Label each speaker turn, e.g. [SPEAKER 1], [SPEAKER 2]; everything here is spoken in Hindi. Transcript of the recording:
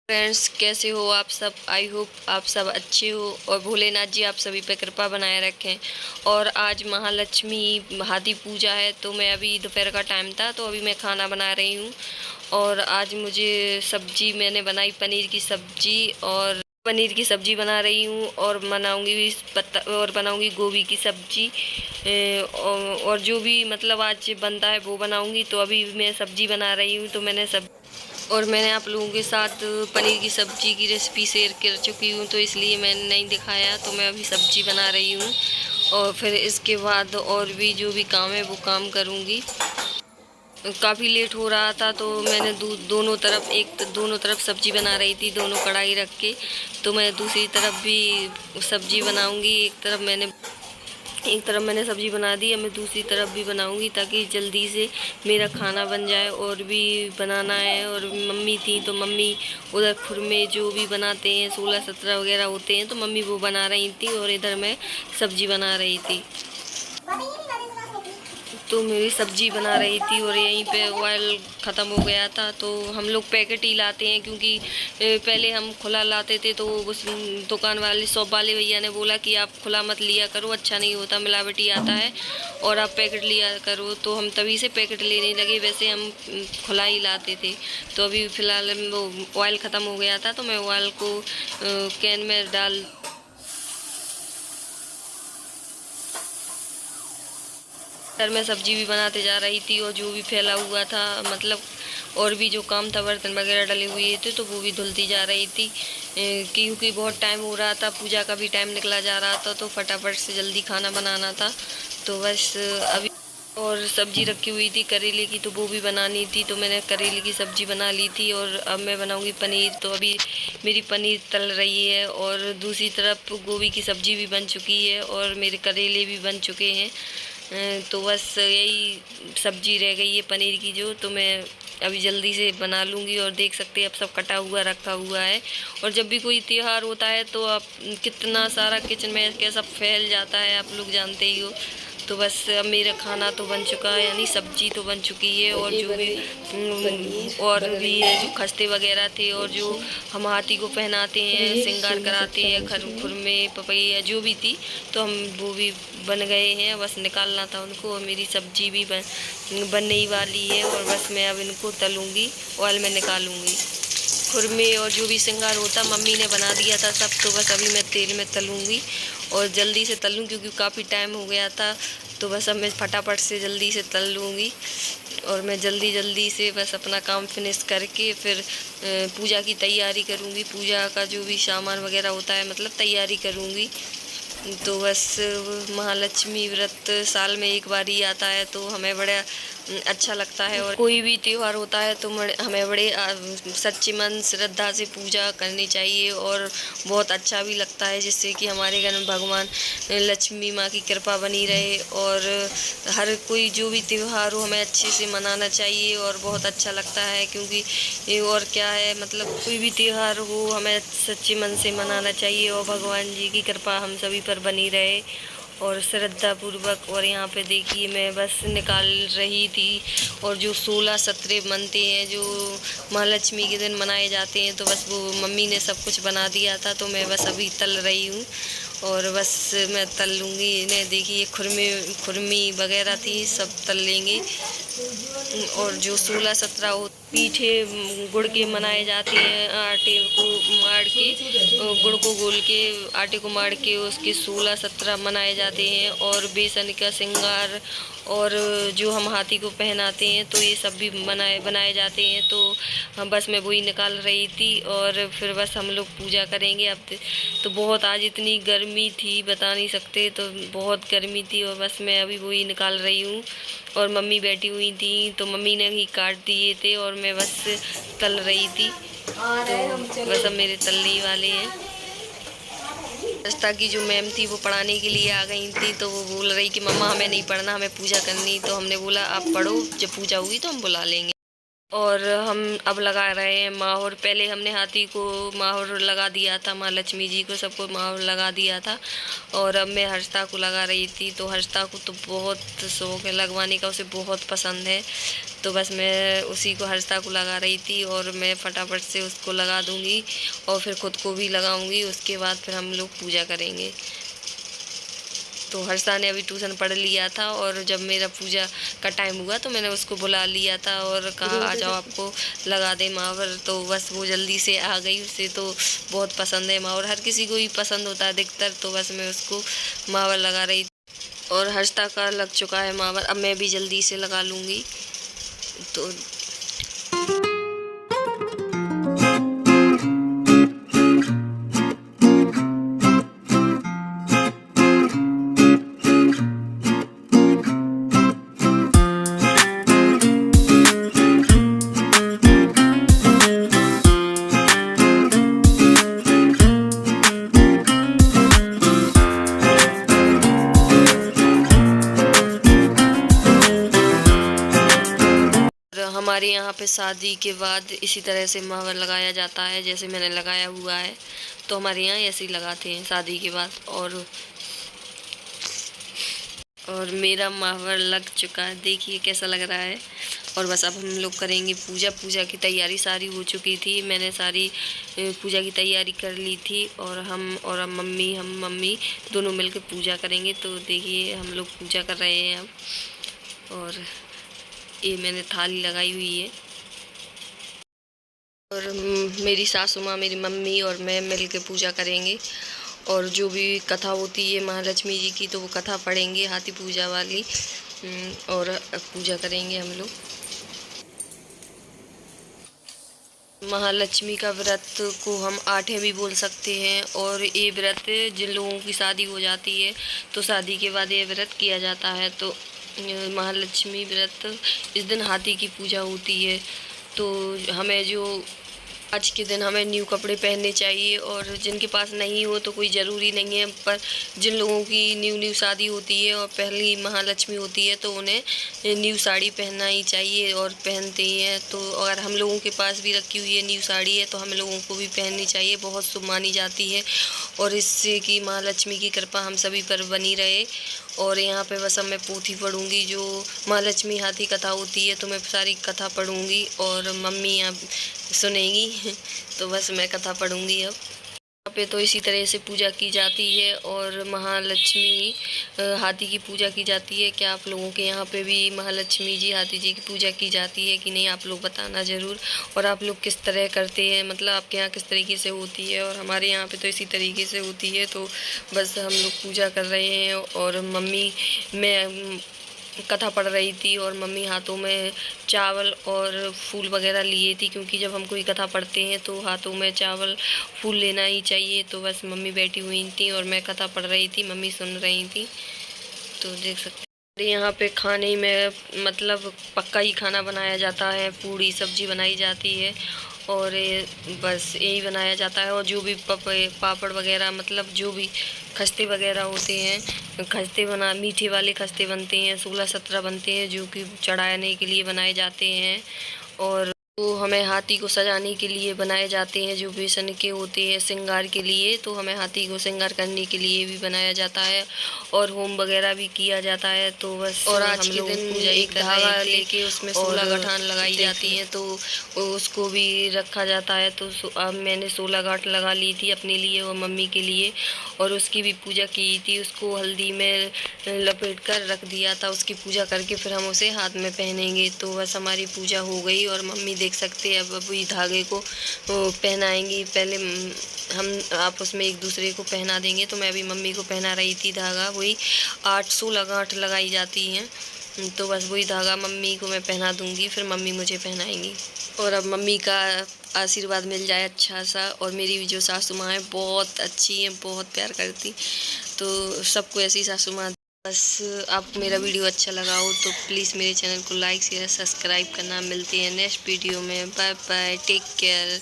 [SPEAKER 1] फ्रेंड्स, कैसे हो आप सब। आई होप आप सब अच्छे हो और भोलेनाथ जी आप सभी पे कृपा बनाए रखें। और आज महालक्ष्मी आदि पूजा है, तो मैं अभी दोपहर का टाइम था तो अभी मैं खाना बना रही हूँ। और आज मुझे सब्जी मैंने बनाई, पनीर की सब्जी, और पनीर की सब्जी बना रही हूँ। और बनाऊँगी भी पत्ता, और बनाऊँगी गोभी की सब्जी। और जो भी मतलब आज बनता है वो बनाऊँगी। तो अभी मैं सब्जी बना रही हूँ, तो मैंने आप लोगों के साथ पनीर की सब्ज़ी की रेसिपी शेयर कर चुकी हूँ, तो इसलिए मैंने नहीं दिखाया। तो मैं अभी सब्ज़ी बना रही हूँ और फिर इसके बाद और भी जो भी काम है वो काम करूँगी। काफ़ी लेट हो रहा था तो मैंने दोनों तरफ सब्ज़ी बना रही थी, दोनों कढ़ाई रख के। तो मैं दूसरी तरफ भी सब्ज़ी बनाऊँगी। एक तरफ मैंने सब्ज़ी बना दी, अब मैं दूसरी तरफ भी बनाऊंगी ताकि जल्दी से मेरा खाना बन जाए। और भी बनाना है। और मम्मी थी तो मम्मी उधर खुरमे जो भी बनाते हैं 16-17 वगैरह होते हैं, तो मम्मी वो बना रही थी और इधर मैं सब्ज़ी बना रही थी। तो मेरी सब्जी बना रही थी और यहीं पे ऑयल ख़त्म हो गया था। तो हम लोग पैकेट ही लाते हैं, क्योंकि पहले हम खुला लाते थे। तो उस दुकान वाले शॉप वाले भैया ने बोला कि आप खुला मत लिया करो, अच्छा नहीं होता, मिलावटी आता है, और आप पैकेट लिया करो। तो हम तभी से पैकेट लेने लगे। वैसे हम खुला ही लाते थे। तो अभी फ़िलहाल वो ऑयल ख़त्म हो गया था, तो मैं ऑयल को कैन में डाल सर मैं सब्जी भी बनाते जा रही थी। और जो भी फैला हुआ था, मतलब और भी जो काम था, बर्तन वगैरह डले हुए थे, तो वो भी धुलती जा रही थी। क्योंकि बहुत टाइम हो रहा था, पूजा का भी टाइम निकला जा रहा था, तो फटाफट से जल्दी खाना बनाना था। तो बस अभी और सब्जी रखी हुई थी करेले की, तो वो भी बनानी थी। तो मैंने करेले की सब्जी बना ली थी और अब मैं बनाऊंगी पनीर। तो अभी मेरी पनीर तल रही है और दूसरी तरफ गोभी की सब्जी भी बन चुकी है और मेरे करेले भी बन चुके हैं। तो बस यही सब्जी रह गई है पनीर की, जो तो मैं अभी जल्दी से बना लूँगी। और देख सकते हैं अब सब कटा हुआ रखा हुआ है। और जब भी कोई त्योहार होता है तो आप कितना सारा किचन में कैसा फैल जाता है, आप लोग जानते ही हो। तो बस अब मेरा खाना तो बन चुका है, यानी सब्जी तो बन चुकी है। और जो भी और भी है जो खस्ते वगैरह थे, और जो हम हाथी को पहनाते हैं, श्रृंगार कराते हैं, खुरमे पपैया जो भी थी, तो हम वो भी बन गए हैं। बस निकालना था उनको। और मेरी सब्जी भी बनने ही वाली है। और बस मैं अब इनको तलूँगी, ऑयल में निकालूँगी। खुरमे और जो भी श्रृंगार होता मम्मी ने बना दिया था सब। तो बस अभी मैं तेल में तलूँगी और जल्दी से तलूँ, क्योंकि काफ़ी टाइम हो गया था। तो बस अब मैं फटाफट से जल्दी से तल लूँगी। और मैं जल्दी से बस अपना काम फिनिश करके फिर पूजा की तैयारी करूँगी। पूजा का जो भी सामान वगैरह होता है, मतलब तैयारी करूँगी। तो बस महालक्ष्मी व्रत साल में एक बार ही आता है, तो हमें बड़ा अच्छा लगता है। और कोई भी त्यौहार होता है तो हमें बड़े सच्चे मन श्रद्धा से पूजा करनी चाहिए। और बहुत अच्छा भी लगता है, जिससे कि हमारे घर में भगवान लक्ष्मी माँ की कृपा बनी रहे। और हर कोई जो भी त्यौहार हो हमें अच्छे से मनाना चाहिए और बहुत अच्छा लगता है। क्योंकि ये और क्या है, मतलब कोई भी त्यौहार हो हमें सच्चे मन से मनाना चाहिए और भगवान जी की कृपा हम सभी पर बनी रहे और श्रद्धा पूर्वक। और यहाँ पे देखिए मैं बस निकाल रही थी। और जो 16-17 बनते हैं जो महालक्ष्मी के दिन मनाए जाते हैं, तो बस वो मम्मी ने सब कुछ बना दिया था। तो मैं बस अभी तल रही हूँ और बस मैं तल लूँगी इन्हें। देखिए खुरमी वगैरह थी, सब तल लेंगे। और जो 16-17 पीठे गुड़ के मनाए जाते हैं, आटे को मार के, गुड़ को गोल के आटे को मार के उसके 16-17 मनाए जाते हैं। और बेसन का श्रृंगार और जो हम हाथी को पहनाते हैं, तो ये सब भी बनाए जाते हैं। तो हम बस मैं वही निकाल रही थी और फिर बस हम लोग पूजा करेंगे। अब तो बहुत आज इतनी गर्मी थी बता नहीं सकते, तो बहुत गर्मी थी। और बस मैं अभी वही निकाल रही हूँ और मम्मी बैठी हुई थी, तो मम्मी ने ही काट दिए थे और मैं बस तल रही थी। तो बस अब मेरे तलने ही वाले हैं। रास्ता की जो मैम थी वो पढ़ाने के लिए आ गई थी, तो वो बोल रही कि मम्मा हमें नहीं पढ़ना, हमें पूजा करनी। तो हमने बोला आप पढ़ो, जब पूजा होगी तो हम बुला लेंगे। और हम अब लगा रहे हैं माहौर। पहले हमने हाथी को माहौर लगा दिया था, माँ लक्ष्मी जी को सबको माहौर लगा दिया था। और अब मैं हर्षिता को लगा रही थी। तो हर्षिता को तो बहुत शौक है लगवाने का, उसे बहुत पसंद है। तो बस मैं उसी को हर्षिता को लगा रही थी और मैं फटाफट से उसको लगा दूंगी और फिर खुद को भी लगाऊंगी। उसके बाद फिर हम लोग पूजा करेंगे। तो हर्षिता ने अभी ट्यूशन पढ़ लिया था और जब मेरा पूजा का टाइम हुआ तो मैंने उसको बुला लिया था और कहा आ जाओ आपको लगा दे माहौर। तो बस वो जल्दी से आ गई। उसे तो बहुत पसंद है माहौर, हर किसी को ही पसंद होता है अधिकतर। तो बस मैं उसको माहौर लगा रही थी और हर्षिता का लग चुका है माहौर। अब मैं भी जल्दी से लगा लूँगी। तो हमारे यहाँ पे शादी के बाद इसी तरह से माहौर लगाया जाता है जैसे मैंने लगाया हुआ है। तो हमारे यहाँ ऐसे ही लगाते हैं शादी के बाद। और मेरा माहौर लग चुका है, देखिए कैसा लग रहा है। और बस अब हम लोग करेंगे पूजा। पूजा की तैयारी सारी हो चुकी थी, मैंने सारी पूजा की तैयारी कर ली थी। और हम मम्मी दोनों मिलकर पूजा करेंगे। तो देखिए हम लोग पूजा कर रहे हैं अब। और ये मैंने थाली लगाई हुई है और मेरी सासू माँ, मेरी मम्मी और मैं मिल के पूजा करेंगे। और जो भी कथा होती है महालक्ष्मी जी की तो वो कथा पढ़ेंगे हाथी पूजा वाली। और पूजा करेंगे हम लोग। महालक्ष्मी का व्रत को हम आठें भी बोल सकते हैं। और ये व्रत जिन लोगों की शादी हो जाती है तो शादी के बाद ये व्रत किया जाता है। तो महालक्ष्मी व्रत इस दिन हाथी की पूजा होती है। तो हमें जो आज के दिन हमें न्यू कपड़े पहनने चाहिए। और जिनके पास नहीं हो तो कोई ज़रूरी नहीं है, पर जिन लोगों की न्यू शादी होती है और पहली महालक्ष्मी होती है तो उन्हें न्यू साड़ी पहनना ही चाहिए और पहनते ही हैं। तो अगर हम लोगों के पास भी रखी हुई है न्यू साड़ी है तो हम लोगों को भी पहननी चाहिए, बहुत शुभ मानी जाती है। और इससे कि महालक्ष्मी की कृपा हम सभी पर बनी रहे। और यहाँ पे बस अब मैं पोथी पढ़ूँगी, जो महालक्ष्मी हाथी कथा होती है तो मैं सारी कथा पढ़ूँगी और मम्मी यहाँ सुनेगी। तो बस मैं कथा पढ़ूँगी अब। यहाँ पे तो इसी तरह से पूजा की जाती है और महालक्ष्मी हाथी की पूजा की जाती है। क्या आप लोगों के यहाँ पे भी महालक्ष्मी जी हाथी जी की पूजा की जाती है कि नहीं, आप लोग बताना ज़रूर। और आप लोग किस तरह करते हैं, मतलब आपके यहाँ किस तरीके से होती है। और हमारे यहाँ पे तो इसी तरीके से होती है। तो बस हम लोग पूजा कर रहे हैं और मम्मी मैं कथा पढ़ रही थी और मम्मी हाथों में चावल और फूल वगैरह लिए थी, क्योंकि जब हम कोई कथा पढ़ते हैं तो हाथों में चावल फूल लेना ही चाहिए। तो बस मम्मी बैठी हुई थी और मैं कथा पढ़ रही थी, मम्मी सुन रही थी। तो देख सकते हैं यहाँ पे खाने में मतलब पक्का ही खाना बनाया जाता है, पूड़ी सब्जी बनाई जाती है और बस यही बनाया जाता है। और जो भी पापड़ वगैरह मतलब जो भी खस्ते वगैरह होते हैं, खस्ते मीठे वाले खस्ते बनते हैं, 16-17 बनते हैं जो कि चढ़ाने के लिए बनाए जाते हैं। और तो हमें हाथी को सजाने के लिए बनाए जाते हैं जो बेसन के होते हैं श्रृंगार के लिए। तो हमें हाथी को श्रृंगार करने के लिए भी बनाया जाता है और होम वगैरह भी किया जाता है। तो बस और आज के दिन एक धागा लेके उसमें 16 गठान लगाई जाती हैं तो उसको भी रखा जाता है। तो अब मैंने 16 गांठ लगा ली थी अपने लिए और मम्मी के लिए और उसकी भी पूजा की थी। उसको हल्दी में लपेट कर रख दिया था, उसकी पूजा करके फिर हम उसे हाथ में पहनेंगे। तो बस हमारी पूजा हो गई और मम्मी देख सकते हैं अब अभी धागे को पहनाएंगी। पहले हम आपस में एक दूसरे को पहना देंगे। तो मैं अभी मम्मी को पहना रही थी धागा, वही 8-16 गांठ लगाई जाती हैं। तो बस वही धागा मम्मी को मैं पहना दूंगी, फिर मम्मी मुझे पहनाएंगी। और अब मम्मी का आशीर्वाद मिल जाए अच्छा सा। और मेरी जो सासू माँ है बहुत अच्छी है, बहुत प्यार करती। तो सबको ऐसी सासू माँ। बस आपको मेरा वीडियो अच्छा लगा हो तो प्लीज़ मेरे चैनल को लाइक शेयर सब्सक्राइब करना। मिलते हैं नेक्स्ट वीडियो में। Bye bye, take care.